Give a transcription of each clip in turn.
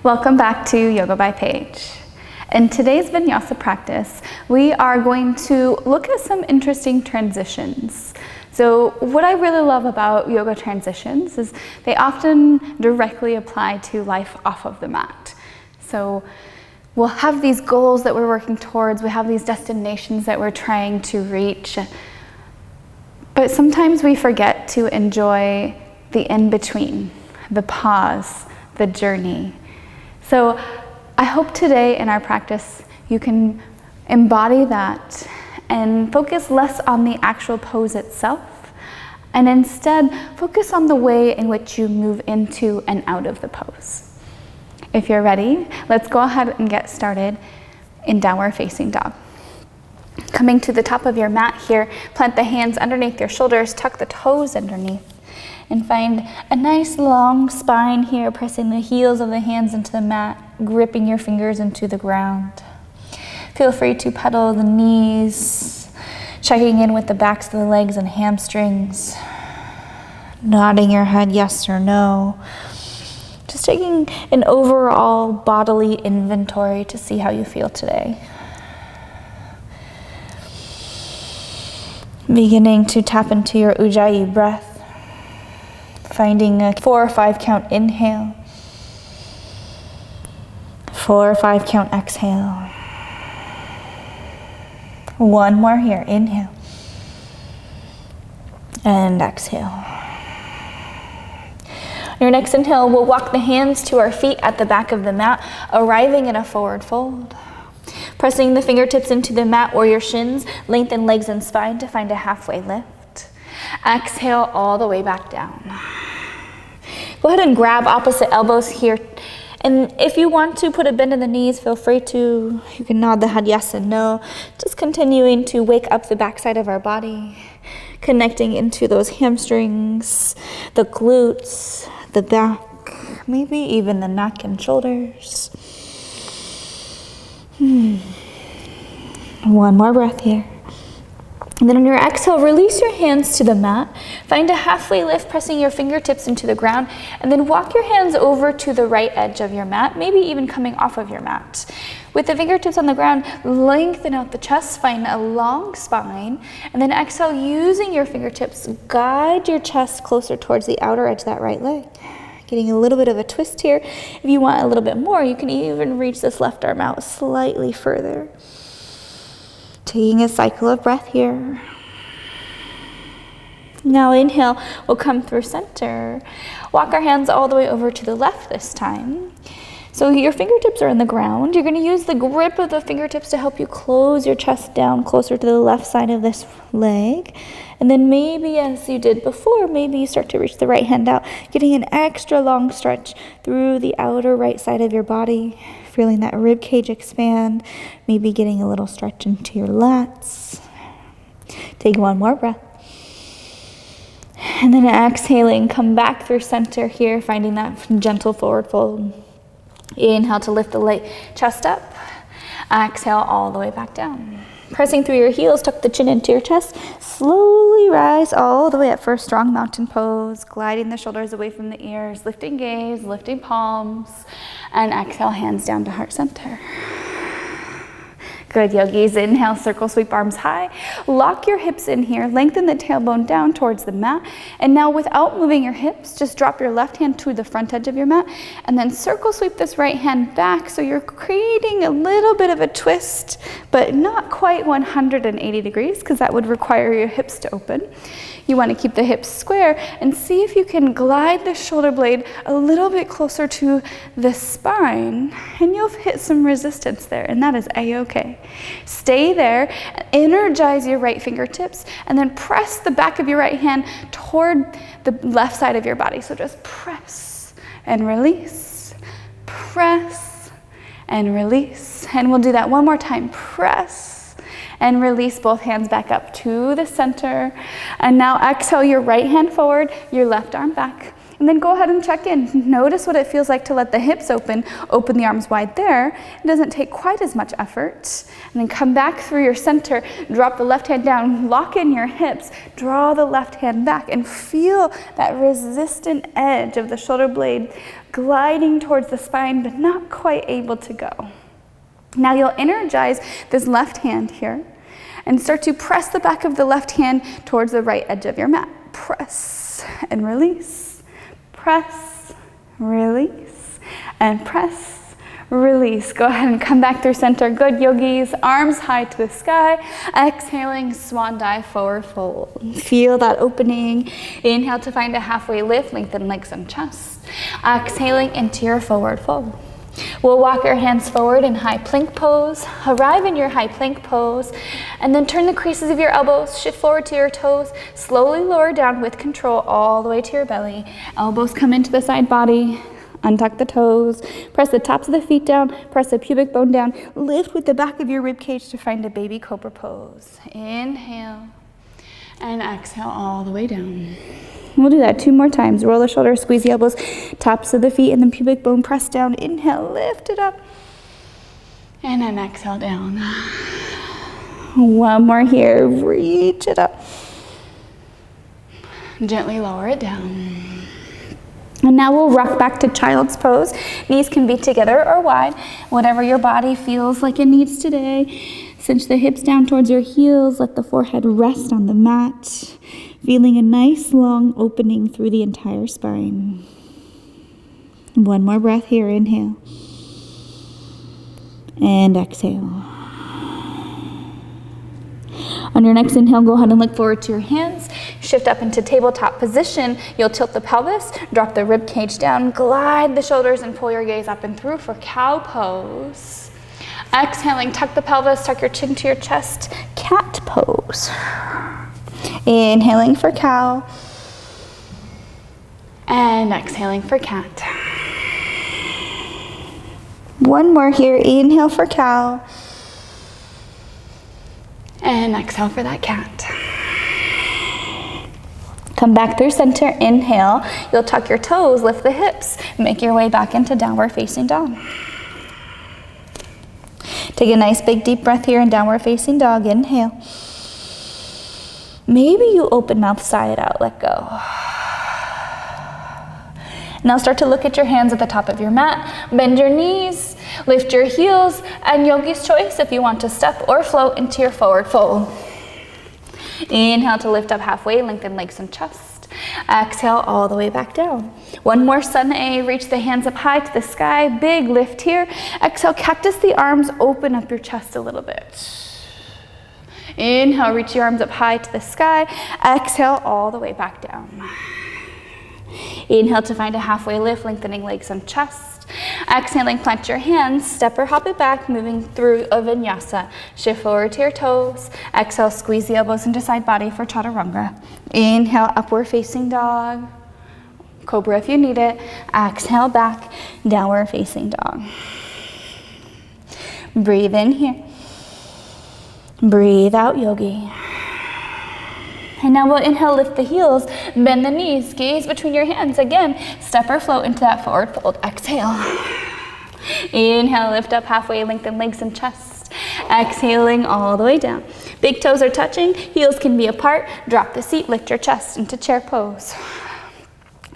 Welcome back to Yoga by Paige. In today's Vinyasa practice, we are going to look at some interesting transitions. So what I really love about yoga transitions is they often directly apply to life off of the mat. So we'll have these goals that we're working towards, we have these destinations that we're trying to reach, but sometimes we forget to enjoy the in-between, the pause, the journey. So I hope today in our practice you can embody that and focus less on the actual pose itself and instead focus on the way in which you move into and out of the pose. If you're ready, let's go ahead and get started in downward facing dog. Coming to the top of your mat here, plant the hands underneath your shoulders, tuck the toes underneath, and find a nice long spine here, pressing the heels of the hands into the mat, gripping your fingers into the ground. Feel free to pedal the knees, checking in with the backs of the legs and hamstrings, nodding your head yes or no. Just taking an overall bodily inventory to see how you feel today. Beginning to tap into your Ujjayi breath. Finding a 4 or 5 count inhale, 4 or 5 count exhale. 1 more here, inhale and exhale. Your next inhale, we'll walk the hands to our feet at the back of the mat, arriving in a forward fold. Pressing the fingertips into the mat or your shins, lengthen legs and spine to find a halfway lift. Exhale all the way back down. Go ahead and grab opposite elbows here. And if you want to put a bend in the knees, feel free to. You can nod the head yes and no. Just continuing to wake up the backside of our body, connecting into those hamstrings, the glutes, the back, maybe even the neck and shoulders. 1 more breath here. And then on your exhale, release your hands to the mat. Find a halfway lift, pressing your fingertips into the ground, and then walk your hands over to the right edge of your mat, maybe even coming off of your mat. With the fingertips on the ground, lengthen out the chest, find a long spine, and then exhale, using your fingertips, guide your chest closer towards the outer edge of that right leg. Getting a little bit of a twist here. If you want a little bit more, you can even reach this left arm out slightly further. Taking a cycle of breath here. Now inhale, we'll come through center. Walk our hands all the way over to the left this time. So your fingertips are in the ground. You're going to use the grip of the fingertips to help you close your chest down closer to the left side of this leg. And then maybe as you did before, maybe you start to reach the right hand out, getting an extra long stretch through the outer right side of your body, feeling that rib cage expand, maybe getting a little stretch into your lats. Take 1 more breath. And then exhaling, come back through center here, finding that gentle forward fold. Inhale to lift the chest up. Exhale all the way back down. Pressing through your heels, tuck the chin into your chest. Slowly rise all the way up for a strong mountain pose, gliding the shoulders away from the ears, lifting gaze, lifting palms, and exhale, hands down to heart center. Good, yogis. Inhale, circle sweep arms high. Lock your hips in here. Lengthen the tailbone down towards the mat. And now without moving your hips, just drop your left hand to the front edge of your mat and then circle sweep this right hand back. So you're creating a little bit of a twist, but not quite 180 degrees because that would require your hips to open. You want to keep the hips square and see if you can glide the shoulder blade a little bit closer to the spine, and you'll hit some resistance there, and that is a-okay. Stay there, energize your right fingertips, and then press the back of your right hand toward the left side of your body. So just press and release, press and release. And we'll do that 1 more time. Press and release, both hands back up to the center. And now exhale your right hand forward, your left arm back. And then go ahead and check in. Notice what it feels like to let the hips open the arms wide there. It doesn't take quite as much effort. And then come back through your center, drop the left hand down, lock in your hips, draw the left hand back, and feel that resistant edge of the shoulder blade gliding towards the spine, but not quite able to go. Now you'll energize this left hand here and start to press the back of the left hand towards the right edge of your mat. Press and release, press, release, and press, release. Go ahead and come back through center. Good, yogis. Arms high to the sky. Exhaling, swan dive, forward fold. Feel that opening. Inhale to find a halfway lift, lengthen legs and chest. Exhaling into your forward fold. We'll walk our hands forward in high plank pose, arrive in your high plank pose, and then turn the creases of your elbows, shift forward to your toes, slowly lower down with control all the way to your belly. Elbows come into the side body, untuck the toes, press the tops of the feet down, press the pubic bone down, lift with the back of your rib cage to find a baby cobra pose. Inhale, and exhale all the way down. We'll do that 2 more times. Roll the shoulders, squeeze the elbows, tops of the feet, and then pubic bone press down. Inhale, lift it up. And then exhale down. 1 more here. Reach it up. Gently lower it down. And now we'll rock back to child's pose. Knees can be together or wide, whatever your body feels like it needs today. Cinch the hips down towards your heels. Let the forehead rest on the mat. Feeling a nice long opening through the entire spine. 1 more breath here. Inhale. And exhale. On your next inhale, go ahead and look forward to your hands. Shift up into tabletop position. You'll tilt the pelvis, drop the rib cage down, glide the shoulders, and pull your gaze up and through for cow pose. Exhaling, tuck the pelvis, tuck your chin to your chest, cat pose. Inhaling for cow. And exhaling for cat. 1 more here. Inhale for cow. And exhale for that cat. Come back through center. Inhale. You'll tuck your toes, lift the hips. Make your way back into downward facing dog. Take a nice big deep breath here in downward facing dog. Inhale. Maybe you open mouth, sigh it out, let go. Now start to look at your hands at the top of your mat. Bend your knees, lift your heels, and yogi's choice if you want to step or float into your forward fold. Inhale to lift up halfway, lengthen legs and chest. Exhale all the way back down. 1 more sun A, reach the hands up high to the sky, big lift here. Exhale, cactus the arms, open up your chest a little bit. Inhale, reach your arms up high to the sky. Exhale all the way back down. Inhale to find a halfway lift, lengthening legs and chest. Exhaling, plant your hands, step or hop it back, moving through a vinyasa. Shift forward to your toes. Exhale, squeeze the elbows into side body for Chaturanga. Inhale, upward facing dog. Cobra if you need it. Exhale back, downward facing dog. Breathe in here. Breathe out, yogi. And now we'll inhale, lift the heels, bend the knees, gaze between your hands. Again, step or float into that forward fold. Exhale. Inhale, lift up halfway, lengthen legs and chest. Exhaling all the way down. Big toes are touching, heels can be apart. Drop the seat, lift your chest into chair pose.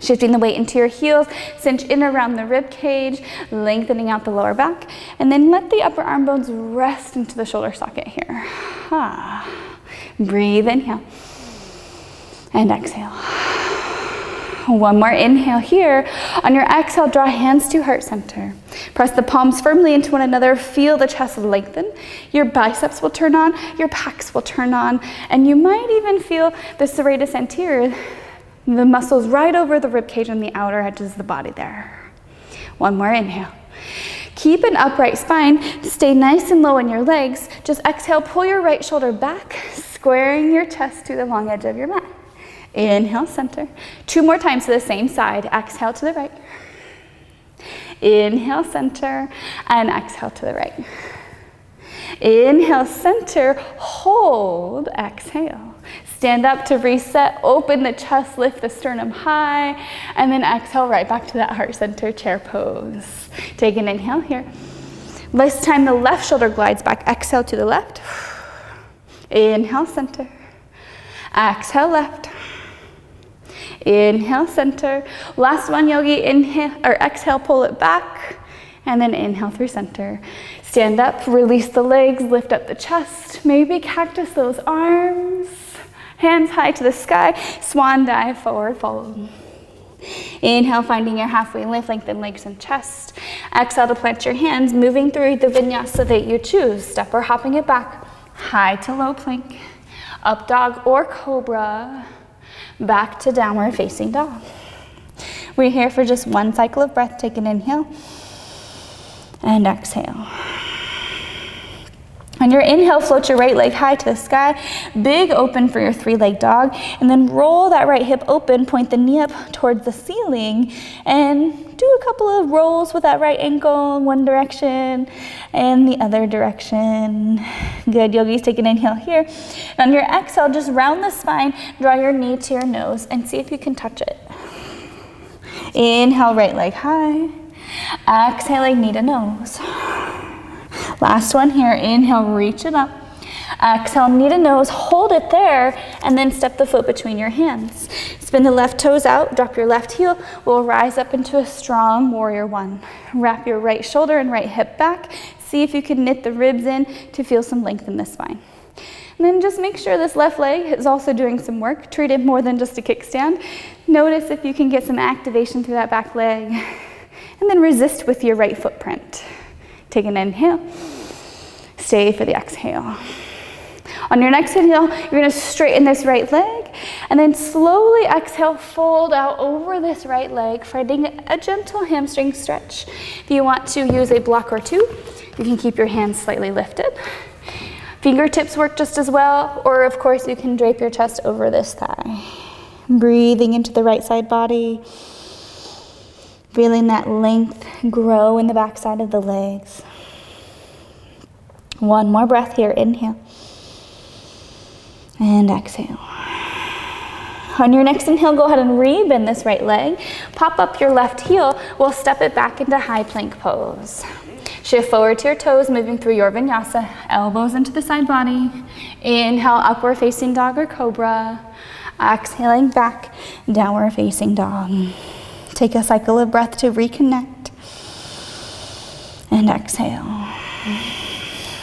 Shifting the weight into your heels, cinch in around the rib cage, lengthening out the lower back, and then let the upper arm bones rest into the shoulder socket here. Breathe, inhale, and exhale. 1 more inhale here. On your exhale, draw hands to heart center. Press the palms firmly into one another, feel the chest lengthen. Your biceps will turn on, your pecs will turn on, and you might even feel the serratus anterior, the muscles right over the rib cage on the outer edges of the body there. 1 more inhale. Keep an upright spine. Stay nice and low in your legs. Just exhale, pull your right shoulder back, squaring your chest to the long edge of your mat. Inhale, center. 2 more times to the same side. Exhale to the right. Inhale, center, and exhale to the right. Inhale, center, hold, exhale. Stand up to reset, open the chest, lift the sternum high, and then exhale right back to that heart center chair pose. Take an inhale here. This time the left shoulder glides back. Exhale to the left. Inhale, center. Exhale, left. Inhale, center. Last one, Yogi. Inhale or exhale, pull it back, and then inhale through center. Stand up, release the legs, lift up the chest. Maybe cactus those arms. Hands high to the sky. Swan dive, forward fold. Inhale, finding your halfway lift, lengthen legs and chest. Exhale to plant your hands, moving through the vinyasa that you choose. Step or hopping it back. High to low plank. Up dog or cobra. Back to downward facing dog. We're here for just one cycle of breath. Take an inhale and exhale. On your inhale, float your right leg high to the sky, big open for your 3-leg dog, and then roll that right hip open, point the knee up towards the ceiling, and do a couple of rolls with that right ankle in one direction and the other direction. Good, yogis, take an inhale here. And on your exhale, just round the spine, draw your knee to your nose, and see if you can touch it. Inhale, right leg high. Exhaling, knee to nose. Last one here, inhale, reach it up. Exhale, knee to nose, hold it there, and then step the foot between your hands. Spin the left toes out, drop your left heel. We'll rise up into a strong warrior one. Wrap your right shoulder and right hip back. See if you can knit the ribs in to feel some length in the spine. And then just make sure this left leg is also doing some work. Treat it more than just a kickstand. Notice if you can get some activation through that back leg. And then resist with your right footprint. Take an inhale. Stay for the exhale. On your next inhale, you're going to straighten this right leg, and then slowly exhale, fold out over this right leg, finding a gentle hamstring stretch. If you want to use a block or two, you can keep your hands slightly lifted. Fingertips work just as well, or of course you can drape your chest over this thigh. Breathing into the right side body, feeling that length grow in the back side of the legs. One more breath here, inhale. And exhale. On your next inhale, go ahead and rebend this right leg. Pop up your left heel. We'll step it back into high plank pose. Shift forward to your toes, moving through your vinyasa. Elbows into the side body. Inhale, upward facing dog or cobra. Exhaling back, downward facing dog. Take a cycle of breath to reconnect. And exhale.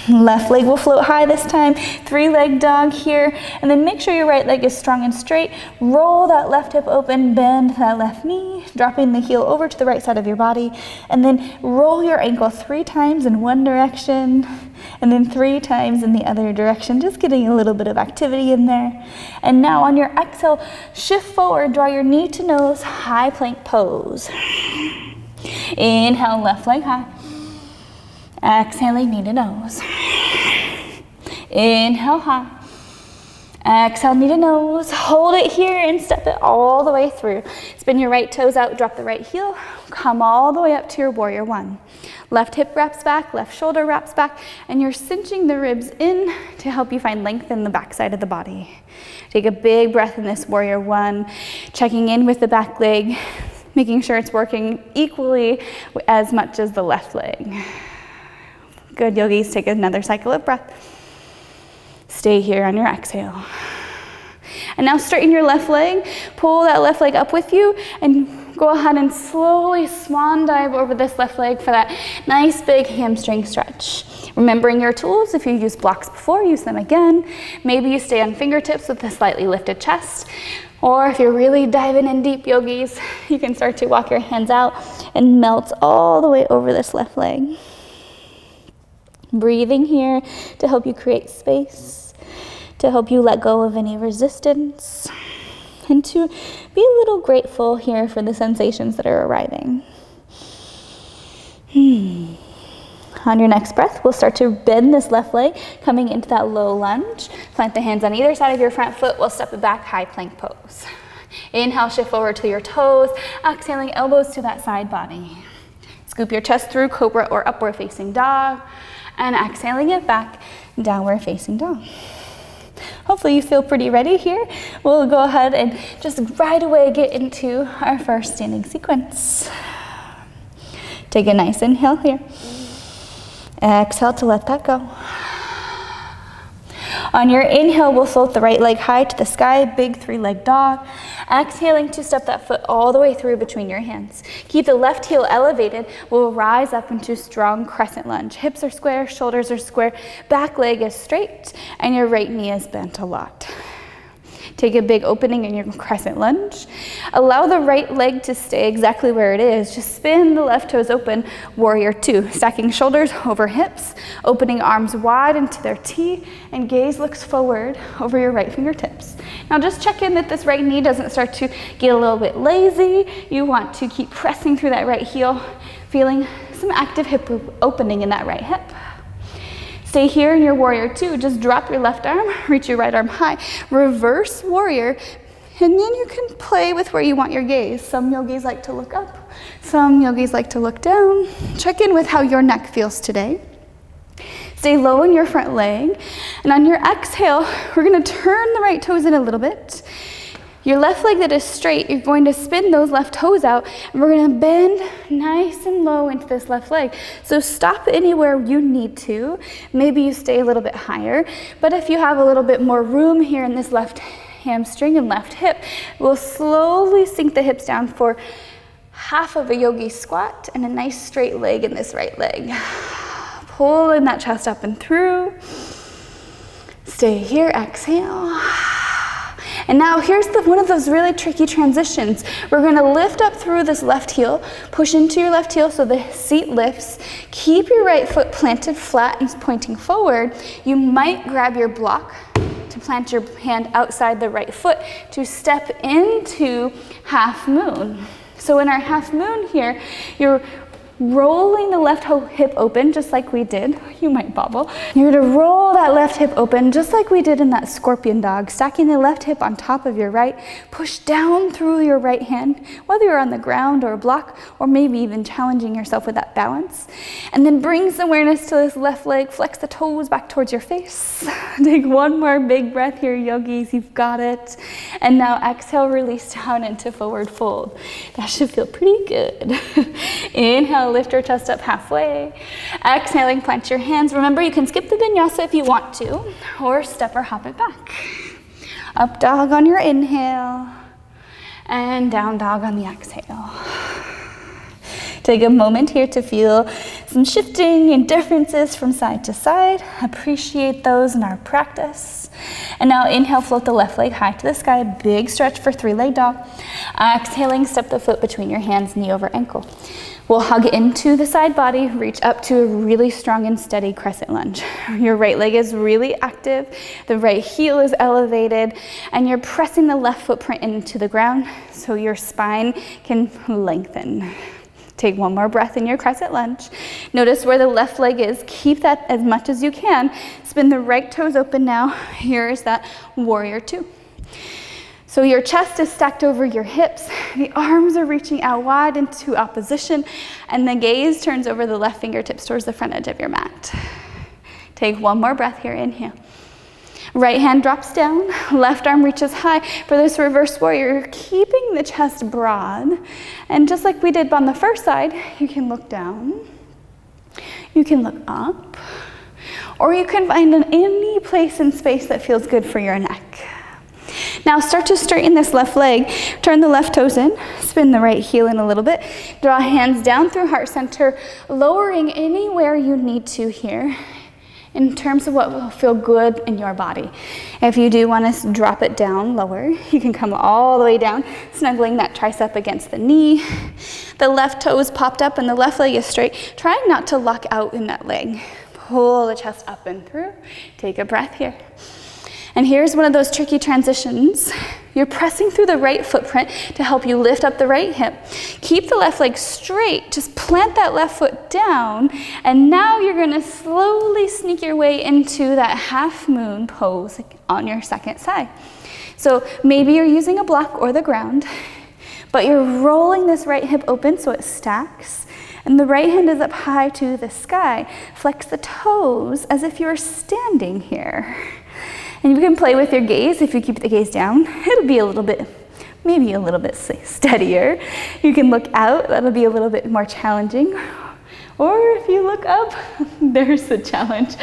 Left leg will float high this time. 3-leg dog here. And then make sure your right leg is strong and straight. Roll that left hip open, bend that left knee, dropping the heel over to the right side of your body. And then roll your ankle 3 times in one direction, and then 3 times in the other direction, just getting a little bit of activity in there. And now on your exhale, shift forward, draw your knee to nose, high plank pose. Inhale, left leg high. Exhaling, knee to nose. Inhale, high. Exhale, knee to nose. Hold it here and step it all the way through. Spin your right toes out, drop the right heel. Come all the way up to your warrior one. Left hip wraps back, left shoulder wraps back, and you're cinching the ribs in to help you find length in the back side of the body. Take a big breath in this warrior one, checking in with the back leg, making sure it's working equally as much as the left leg. Good, yogis, take another cycle of breath. Stay here on your exhale. And now straighten your left leg, pull that left leg up with you, and go ahead and slowly swan dive over this left leg for that nice big hamstring stretch. Remembering your tools, if you used blocks before, use them again. Maybe you stay on fingertips with a slightly lifted chest. Or if you're really diving in deep, yogis, you can start to walk your hands out and melt all the way over this left leg. Breathing here to help you create space, to help you let go of any resistance, and to be a little grateful here for the sensations that are arriving. On your next breath, we'll start to bend this left leg, coming into that low lunge. Plant the hands on either side of your front foot. We'll step it back, high plank pose. Inhale, shift forward to your toes. Exhaling, elbows to that side body. Scoop your chest through, cobra or upward facing dog. And exhaling it back, downward facing dog. Hopefully you feel pretty ready here. We'll go ahead and just right away get into our first standing sequence. Take a nice inhale here. Exhale to let that go. On your inhale, we'll float the right leg high to the sky, big 3-leg dog. Exhaling to step that foot all the way through between your hands. Keep the left heel elevated. We'll rise up into strong crescent lunge. Hips are square, shoulders are square, back leg is straight, and your right knee is bent a lot. Take a big opening in your crescent lunge. Allow the right leg to stay exactly where it is. Just spin the left toes open, warrior 2. Stacking shoulders over hips, opening arms wide into their T, and gaze looks forward over your right fingertips. Now just check in that this right knee doesn't start to get a little bit lazy. You want to keep pressing through that right heel, feeling some active hip opening in that right hip. Stay here in your warrior 2. Just drop your left arm, reach your right arm high. Reverse warrior, and then you can play with where you want your gaze. Some yogis like to look up, some yogis like to look down. Check in with how your neck feels today. Stay low in your front leg, and on your exhale, we're gonna turn the right toes in a little bit. Your left leg that is straight, you're going to spin those left toes out, and we're gonna bend nice and low into this left leg. So stop anywhere you need to. Maybe you stay a little bit higher, but if you have a little bit more room here in this left hamstring and left hip, we'll slowly sink the hips down for half of a yogi squat and a nice straight leg in this right leg. Pulling that chest up and through. Stay here, exhale. And now here's one of those really tricky transitions. We're gonna lift up through this left heel, push into your left heel so the seat lifts. Keep your right foot planted flat and pointing forward. You might grab your block to plant your hand outside the right foot to step into half moon. So in our half moon here, you're rolling the left hip open just like we did. You might bobble. You're gonna roll that left hip open just like we did in that scorpion dog, stacking the left hip on top of your right. Push down through your right hand, whether you're on the ground or a block, or maybe even challenging yourself with that balance. And then bring some awareness to this left leg, flex the toes back towards your face. Take one more big breath here, yogis, you've got it. And now exhale, release down into forward fold. That should feel pretty good. Inhale, lift your chest up halfway. Exhaling, plant your hands. Remember, you can skip the vinyasa if you want to, or step or hop it back. Up dog on your inhale, and down dog on the exhale. Take a moment here to feel some shifting and differences from side to side. Appreciate those in our practice. And now inhale, float the left leg high to the sky, big stretch for 3-leg dog. Exhaling, step the foot between your hands, knee over ankle. We'll hug into the side body, reach up to a really strong and steady crescent lunge. Your right leg is really active, the right heel is elevated, and you're pressing the left footprint into the ground so your spine can lengthen. Take one more breath in your crescent lunge. Notice where the left leg is. Keep that as much as you can. Spin the right toes open now. Here is that warrior 2. So your chest is stacked over your hips. The arms are reaching out wide into opposition, and the gaze turns over the left fingertips towards the front edge of your mat. Take one more breath here. Inhale. Right hand drops down, left arm reaches high. For this reverse warrior, you're keeping the chest broad. And just like we did on the first side, you can look down, you can look up, or you can find any place in space that feels good for your neck. Now start to straighten this left leg. Turn the left toes in, spin the right heel in a little bit. Draw hands down through heart center, lowering anywhere you need to here in terms of what will feel good in your body. If you do want to drop it down lower, you can come all the way down, snuggling that tricep against the knee. The left toe is popped up and the left leg is straight. Try not to lock out in that leg. Pull the chest up and through. Take a breath here. And here's one of those tricky transitions. You're pressing through the right footprint to help you lift up the right hip. Keep the left leg straight, just plant that left foot down, and now you're gonna slowly sneak your way into that half-moon pose on your second side. So maybe you're using a block or the ground, but you're rolling this right hip open so it stacks, and the right hand is up high to the sky. Flex the toes as if you're standing here. And you can play with your gaze. If you keep the gaze down, it'll be a little bit, maybe a little bit steadier. You can look out, that'll be a little bit more challenging. Or if you look up, there's the challenge.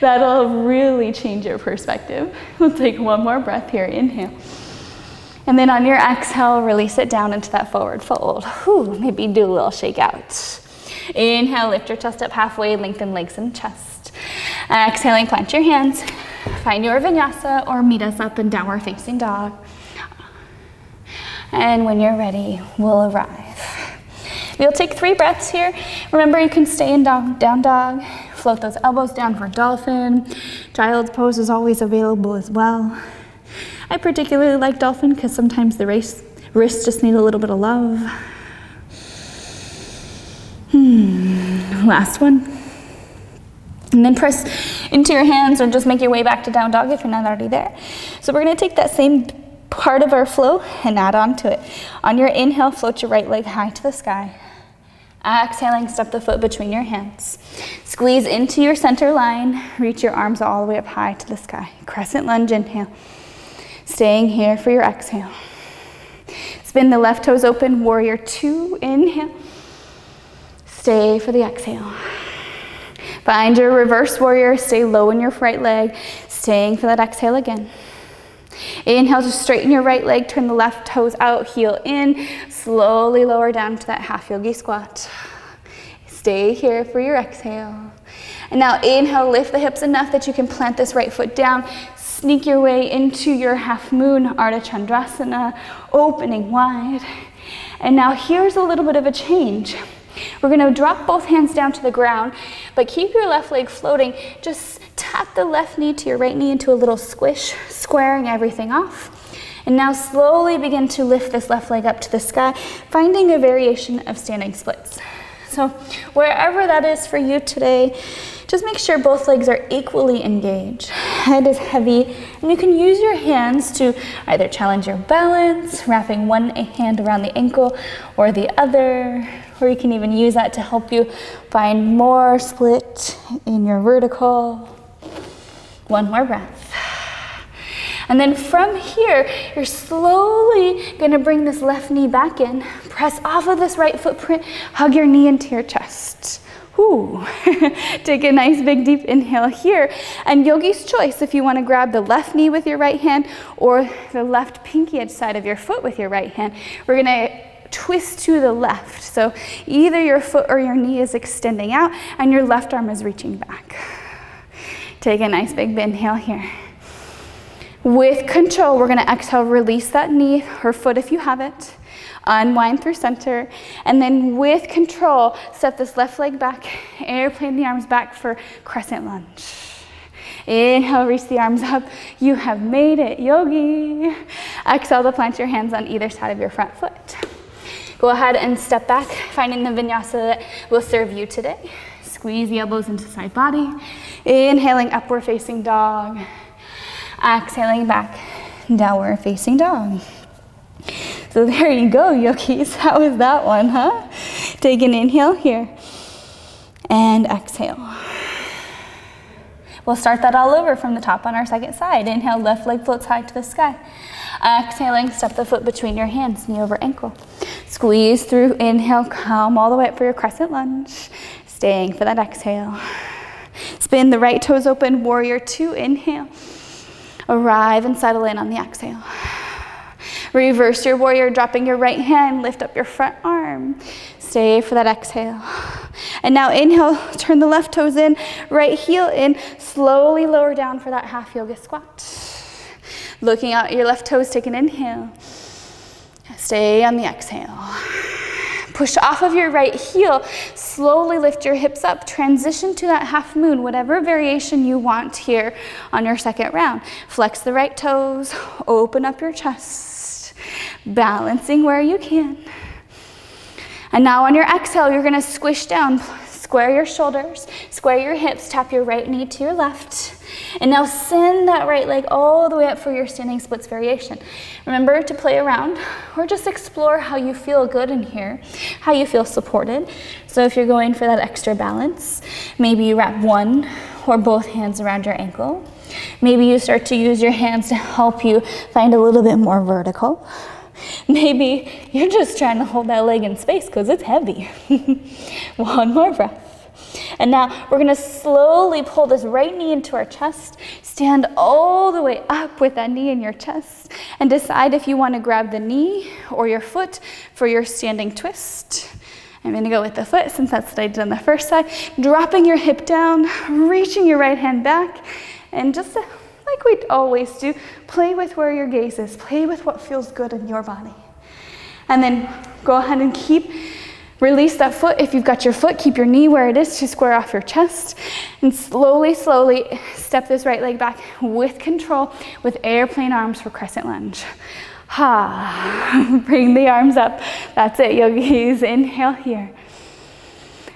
That'll really change your perspective. We'll take one more breath here, inhale. And then on your exhale, release it down into that forward fold. Whew, maybe do a little shake out. Inhale, lift your chest up halfway, lengthen legs and chest. Exhaling, plant your hands. Find your vinyasa or meet us up in downward facing dog. And when you're ready, we'll arrive. You'll take 3 breaths here. Remember, you can stay in down dog. Float those elbows down for dolphin. Child's pose is always available as well. I particularly like dolphin because sometimes the wrists just need a little bit of love. Last one. And then press into your hands or just make your way back to down dog if you're not already there. So we're gonna take that same part of our flow and add on to it. On your inhale, float your right leg high to the sky. Exhaling, step the foot between your hands. Squeeze into your center line. Reach your arms all the way up high to the sky. Crescent lunge, inhale. Staying here for your exhale. Spin the left toes open, warrior 2, inhale. Stay for the exhale. Find your reverse warrior, stay low in your right leg, staying for that exhale again. Inhale to straighten your right leg, turn the left toes out, heel in, slowly lower down to that half yogi squat. Stay here for your exhale. And now inhale, lift the hips enough that you can plant this right foot down, sneak your way into your half moon, Ardha Chandrasana, opening wide. And now here's a little bit of a change. We're gonna drop both hands down to the ground, but keep your left leg floating. Just tap the left knee to your right knee into a little squish, squaring everything off. And now slowly begin to lift this left leg up to the sky, finding a variation of standing splits. So wherever that is for you today, just make sure both legs are equally engaged. Head is heavy, and you can use your hands to either challenge your balance, wrapping one hand around the ankle or the other, or you can even use that to help you find more split in your vertical. One more breath. And then from here, you're slowly gonna bring this left knee back in, press off of this right footprint, hug your knee into your chest. Whew. Take a nice big deep inhale here. And yogi's choice, if you wanna grab the left knee with your right hand or the left pinky edge side of your foot with your right hand, we're gonna twist to the left. So either your foot or your knee is extending out and your left arm is reaching back. Take a nice big inhale here. With control, we're gonna exhale, release that knee or foot if you have it. Unwind through center. And then with control, step this left leg back, airplane the arms back for crescent lunge. Inhale, reach the arms up. You have made it, yogi. Exhale to plant your hands on either side of your front foot. Go ahead and step back, finding the vinyasa that will serve you today. Squeeze the elbows into side body. Inhaling, upward facing dog. Exhaling back, downward facing dog. So there you go, yogis. How was that one, huh? Take an inhale here and exhale. We'll start that all over from the top on our second side. Inhale, left leg floats high to the sky. Exhaling, step the foot between your hands, knee over ankle. Squeeze through, inhale, come all the way up for your crescent lunge. Staying for that exhale. Spin the right toes open, warrior 2, inhale. Arrive and settle in on the exhale. Reverse your warrior, dropping your right hand, lift up your front arm. Stay for that exhale. And now inhale, turn the left toes in, right heel in, slowly lower down for that half yoga squat. Looking out your left toes, take an inhale. Stay on the exhale. Push off of your right heel, slowly lift your hips up, transition to that half moon, whatever variation you want here on your second round. Flex the right toes, open up your chest, balancing where you can. And now on your exhale, you're gonna squish down, Square your shoulders, square your hips, tap your right knee to your left. And now send that right leg all the way up for your standing splits variation. Remember to play around or just explore how you feel good in here, how you feel supported. So if you're going for that extra balance, maybe you wrap one or both hands around your ankle. Maybe you start to use your hands to help you find a little bit more vertical. Maybe you're just trying to hold that leg in space because it's heavy. One more breath. And now we're gonna slowly pull this right knee into our chest, stand all the way up with that knee in your chest, and decide if you wanna grab the knee or your foot for your standing twist. I'm gonna go with the foot since that's what I did on the first side. Dropping your hip down, reaching your right hand back, and just like we always do, play with where your gaze is, play with what feels good in your body. And then go ahead and release that foot. If you've got your foot, keep your knee where it is to square off your chest. And slowly, slowly step this right leg back with control with airplane arms for Crescent Lunge. Ha, bring the arms up. That's it, yogis. Inhale here.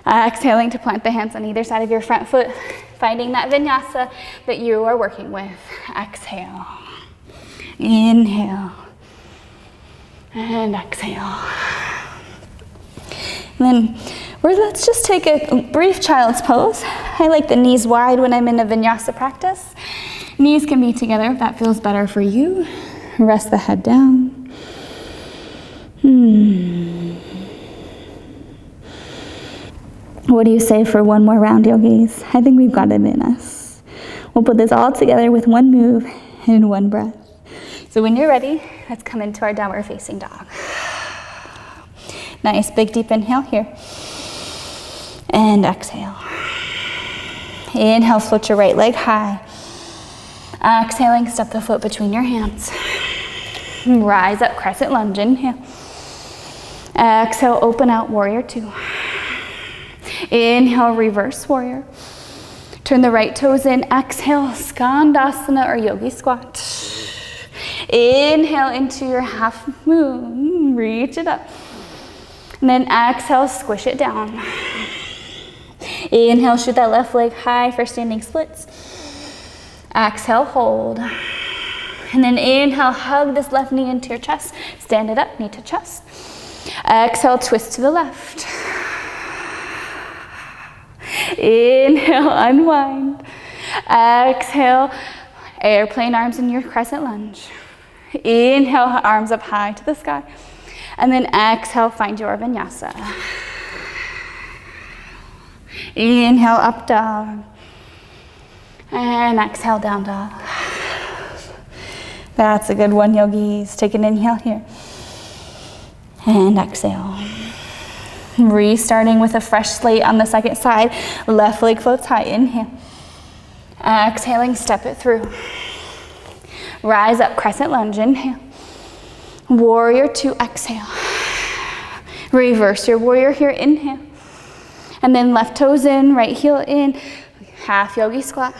Exhaling to plant the hands on either side of your front foot, finding that vinyasa that you are working with. Exhale. Inhale. And exhale. And then let's just take a brief child's pose. I like the knees wide when I'm in a vinyasa practice. Knees can be together if that feels better for you. Rest the head down. What do you say for one more round, yogis? I think we've got it in us. We'll put this all together with one move and one breath. So when you're ready, let's come into our downward facing dog. Nice big deep inhale here. And exhale. Inhale, float your right leg high. Exhaling, step the foot between your hands. Rise up, crescent lunge, inhale. Exhale, open out, warrior two. Inhale, reverse warrior. Turn the right toes in, exhale, skandasana or yogi squat. Inhale into your half moon, reach it up. And then exhale, squish it down. Inhale, shoot that left leg high for standing splits. Exhale, hold. And then inhale, hug this left knee into your chest. Stand it up, knee to chest. Exhale, twist to the left. Inhale, unwind. Exhale, airplane arms in your crescent lunge. Inhale, arms up high to the sky. And then exhale, find your vinyasa. Inhale, up dog. And exhale, down dog. That's a good one, yogis. Take an inhale here. And exhale. Restarting with a fresh slate on the second side. Left leg floats high, inhale. Exhaling, step it through. Rise up, crescent lunge, inhale. Warrior two, exhale. Reverse your warrior here, inhale. And then left toes in, right heel in, half yogi squat.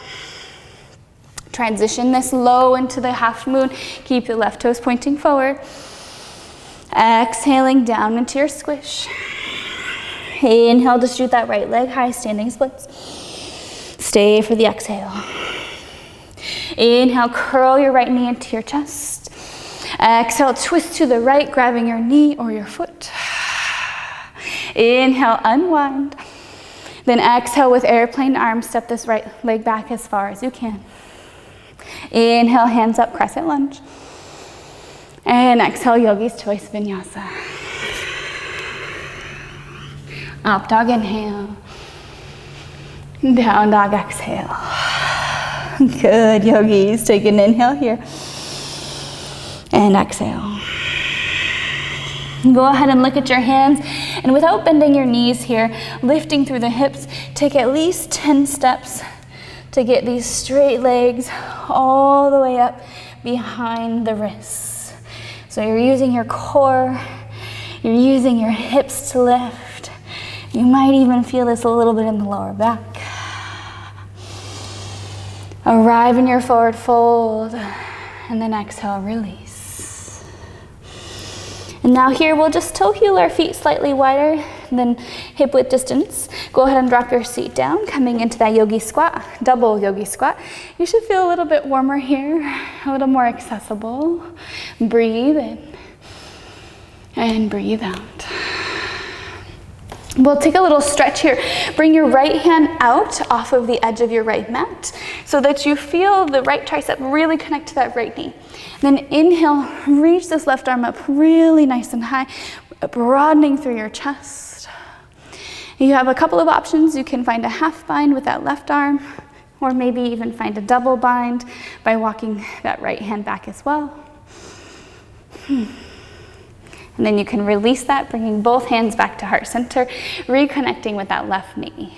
Transition this low into the half moon. Keep the left toes pointing forward. Exhaling down into your squish. Inhale to shoot that right leg high, standing splits. Stay for the exhale. Inhale, curl your right knee into your chest. Exhale, twist to the right, grabbing your knee or your foot. Inhale, unwind. Then exhale with airplane arms, step this right leg back as far as you can. Inhale, hands up, crescent lunge. And exhale, yogi's choice vinyasa. Up dog, inhale. Down dog, exhale. Good, yogis. Take an inhale here. And exhale. Go ahead and look at your hands. And without bending your knees here, lifting through the hips, take at least 10 steps to get these straight legs all the way up behind the wrists. So you're using your core, you're using your hips to lift. You might even feel this a little bit in the lower back. Arrive in your forward fold, and then exhale, release. And now here we'll just toe heel our feet slightly wider, and then hip width distance. Go ahead and drop your seat down, coming into that Yogi Squat, double Yogi Squat. You should feel a little bit warmer here, a little more accessible. Breathe in and breathe out. We'll take a little stretch here. Bring your right hand out off of the edge of your right mat so that you feel the right tricep really connect to that right knee. Then inhale, reach this left arm up really nice and high, broadening through your chest. You have a couple of options. You can find a half bind with that left arm, or maybe even find a double bind by walking that right hand back as well. And then you can release that, bringing both hands back to heart center, reconnecting with that left knee.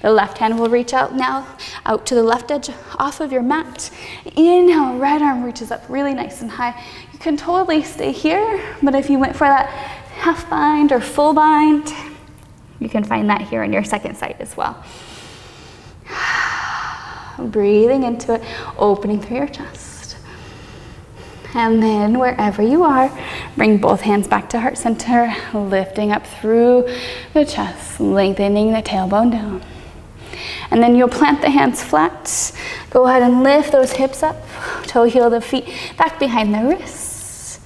The left hand will reach out now, out to the left edge off of your mat. Inhale, right arm reaches up really nice and high. You can totally stay here, but if you went for that half bind or full bind, you can find that here on your second side as well. Breathing into it, opening through your chest. And then wherever you are, bring both hands back to heart center, lifting up through the chest, lengthening the tailbone down. And then you'll plant the hands flat. Go ahead and lift those hips up, toe heel the feet back behind the wrists.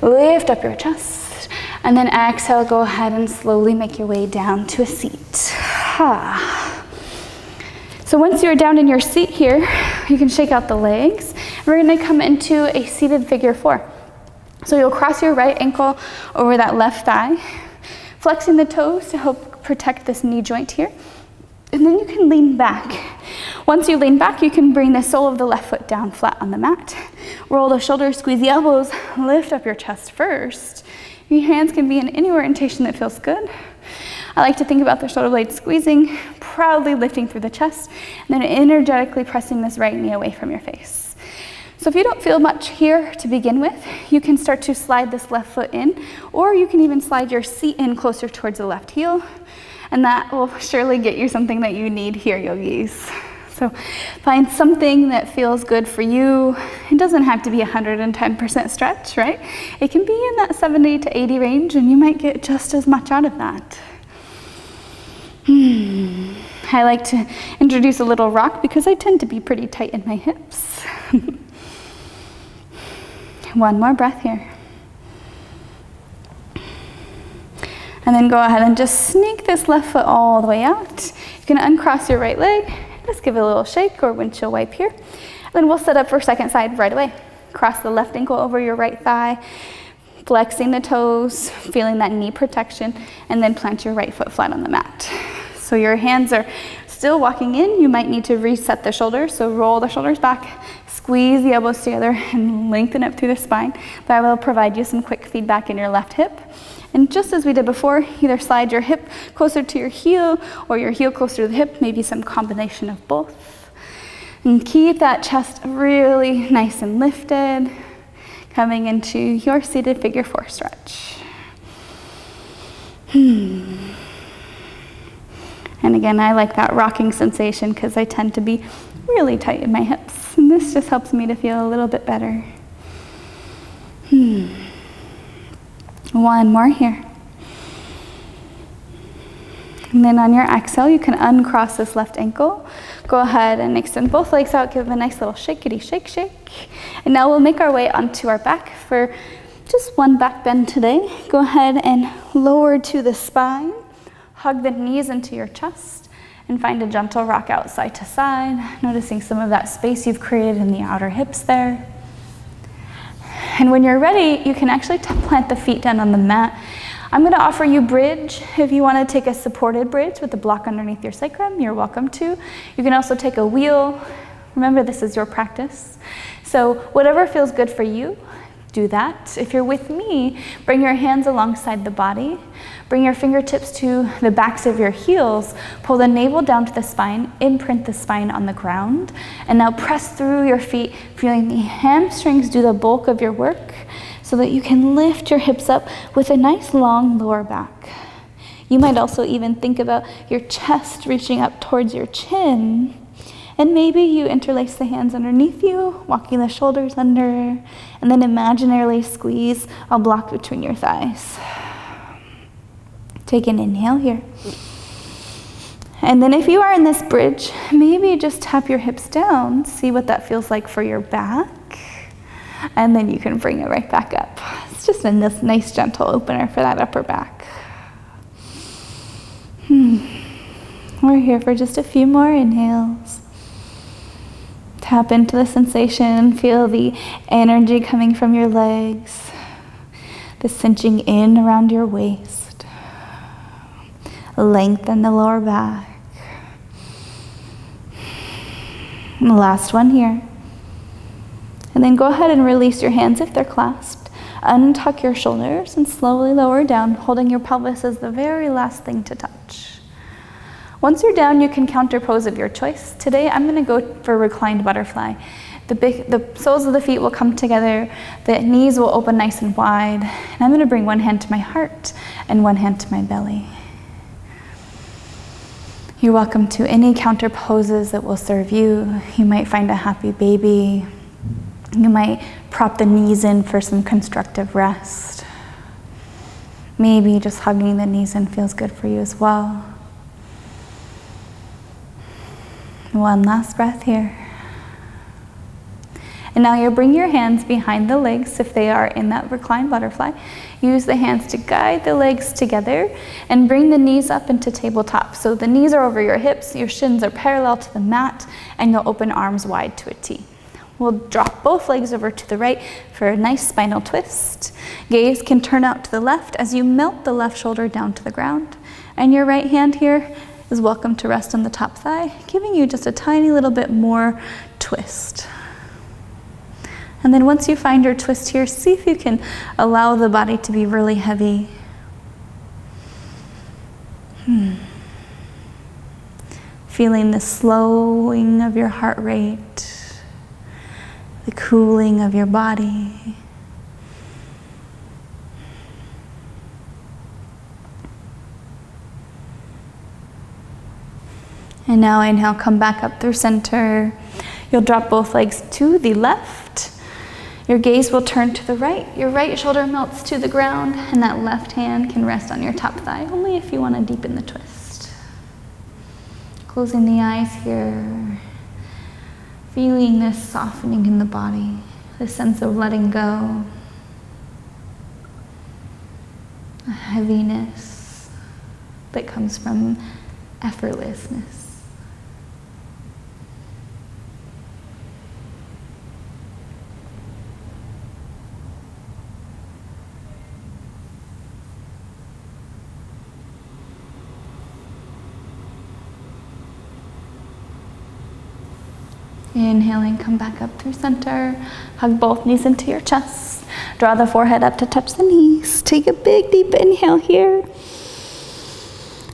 Lift up your chest. And then exhale, go ahead and slowly make your way down to a seat. So once you're down in your seat here, you can shake out the legs. We're gonna come into a seated figure four. So you'll cross your right ankle over that left thigh, flexing the toes to help protect this knee joint here. And then you can lean back. Once you lean back, you can bring the sole of the left foot down flat on the mat. Roll the shoulders, squeeze the elbows, lift up your chest first. Your hands can be in any orientation that feels good. I like to think about the shoulder blades squeezing, proudly lifting through the chest, and then energetically pressing this right knee away from your face. So if you don't feel much here to begin with, you can start to slide this left foot in, or you can even slide your seat in closer towards the left heel, and that will surely get you something that you need here, yogis. So find something that feels good for you. It doesn't have to be 110% stretch, right? It can be in that 70 to 80 range, and you might get just as much out of that. I like to introduce a little rock because I tend to be pretty tight in my hips. One more breath here. And then go ahead and just sneak this left foot all the way out. You can uncross your right leg, just give it a little shake or windshield wipe here. Then we'll set up for second side right away. Cross the left ankle over your right thigh, flexing the toes, feeling that knee protection, and then plant your right foot flat on the mat. So your hands are still walking in. You might need to reset the shoulders, so roll the shoulders back, squeeze the elbows together, and lengthen up through the spine. That will provide you some quick feedback in your left hip. And just as we did before, either slide your hip closer to your heel or your heel closer to the hip, maybe some combination of both. And keep that chest really nice and lifted, coming into your seated figure four stretch. And again, I like that rocking sensation because I tend to be really tight in my hips. And this just helps me to feel a little bit better. One more here. And then on your exhale, you can uncross this left ankle. Go ahead and extend both legs out, give a nice little shakety shake, shake. And now we'll make our way onto our back for just one back bend today. Go ahead and lower to the spine. Hug the knees into your chest and find a gentle rock out side to side, noticing some of that space you've created in the outer hips there. And when you're ready, you can actually plant the feet down on the mat. I'm going to offer you bridge. If you want to take a supported bridge with the block underneath your sacrum, you're welcome to. You can also take a wheel. Remember, this is your practice. So whatever feels good for you, do that. If you're with me, bring your hands alongside the body. Bring your fingertips to the backs of your heels. Pull the navel down to the spine. Imprint the spine on the ground. And now press through your feet, feeling the hamstrings do the bulk of your work so that you can lift your hips up with a nice long lower back. You might also even think about your chest reaching up towards your chin. And maybe you interlace the hands underneath you, walking the shoulders under, and then imaginarily squeeze a block between your thighs. Take an inhale here. And then if you are in this bridge, maybe just tap your hips down, see what that feels like for your back. And then you can bring it right back up. It's just a nice gentle opener for that upper back. We're here for just a few more inhales. Tap into the sensation, feel the energy coming from your legs, the cinching in around your waist. Lengthen the lower back. And the last one here. And then go ahead and release your hands if they're clasped. Untuck your shoulders and slowly lower down, holding your pelvis as the very last thing to touch. Once you're down, you can counter pose of your choice. Today, I'm going to go for Reclined Butterfly. The soles of the feet will come together, the knees will open nice and wide, and I'm going to bring one hand to my heart and one hand to my belly. You're welcome to any counter poses that will serve you. You might find a happy baby. You might prop the knees in for some constructive rest. Maybe just hugging the knees in feels good for you as well. One last breath here. And now you'll bring your hands behind the legs if they are in that reclined butterfly. Use the hands to guide the legs together and bring the knees up into tabletop. So the knees are over your hips, your shins are parallel to the mat, and you'll open arms wide to a T. We'll drop both legs over to the right for a nice spinal twist. Gaze can turn out to the left as you melt the left shoulder down to the ground. And your right hand here is welcome to rest on the top thigh, giving you just a tiny little bit more twist. And then once you find your twist here, see if you can allow the body to be really heavy. Feeling the slowing of your heart rate, the cooling of your body. And now inhale, come back up through center. You'll drop both legs to the left. Your gaze will turn to the right. Your right shoulder melts to the ground, and that left hand can rest on your top thigh, only if you want to deepen the twist. Closing the eyes here. Feeling this softening in the body, this sense of letting go. A heaviness that comes from effortlessness. Inhaling, come back up through center. Hug both knees into your chest. Draw the forehead up to touch the knees. Take a big, deep inhale here.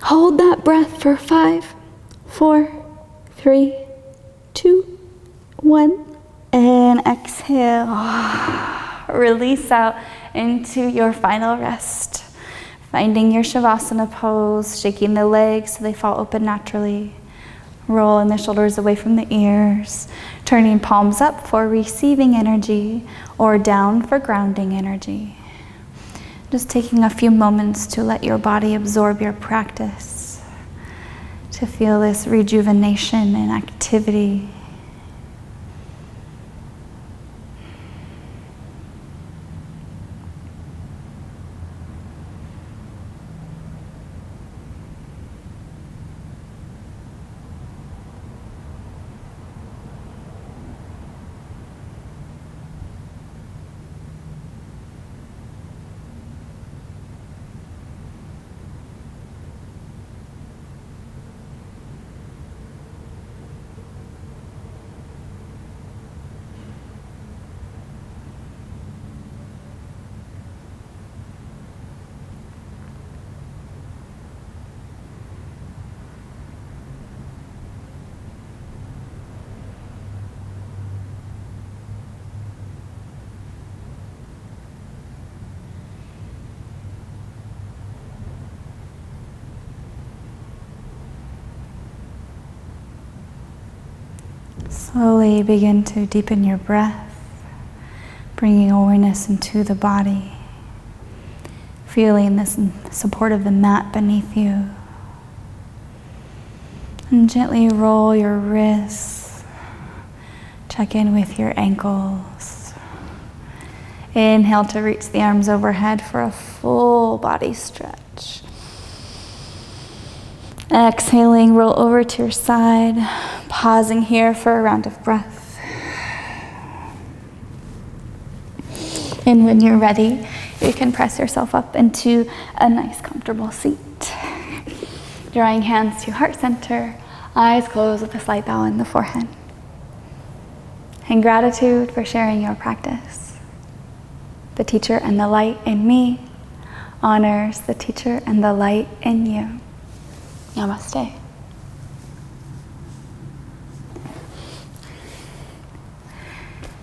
Hold that breath for 5, 4, 3, 2, 1. And exhale. Release out into your final rest. Finding your Shavasana pose, shaking the legs so they fall open naturally. Rolling the shoulders away from the ears, turning palms up for receiving energy or down for grounding energy. Just taking a few moments to let your body absorb your practice, to feel this rejuvenation and activity. Slowly begin to deepen your breath, bringing awareness into the body. feeling this support of the mat beneath you. And gently roll your wrists. Check in with your ankles. Inhale to reach the arms overhead for a full body stretch. Exhaling, roll over to your side, pausing here for a round of breath. And when you're ready, you can press yourself up into a nice comfortable seat. Drawing hands to heart center, eyes closed with a slight bow in the forehead. In gratitude for sharing your practice, the teacher and the light in me honors the teacher and the light in you. Namaste.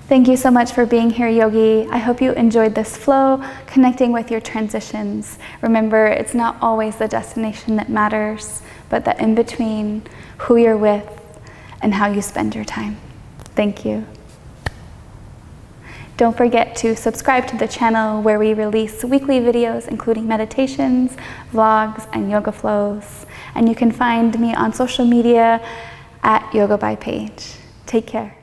Thank you so much for being here, Yogi. I hope you enjoyed this flow, connecting with your transitions. Remember, it's not always the destination that matters, but the in-between, who you're with, and how you spend your time. Thank you. Don't forget to subscribe to the channel where we release weekly videos, including meditations, vlogs, and yoga flows. And you can find me on social media at Yoga by Paige. Take care.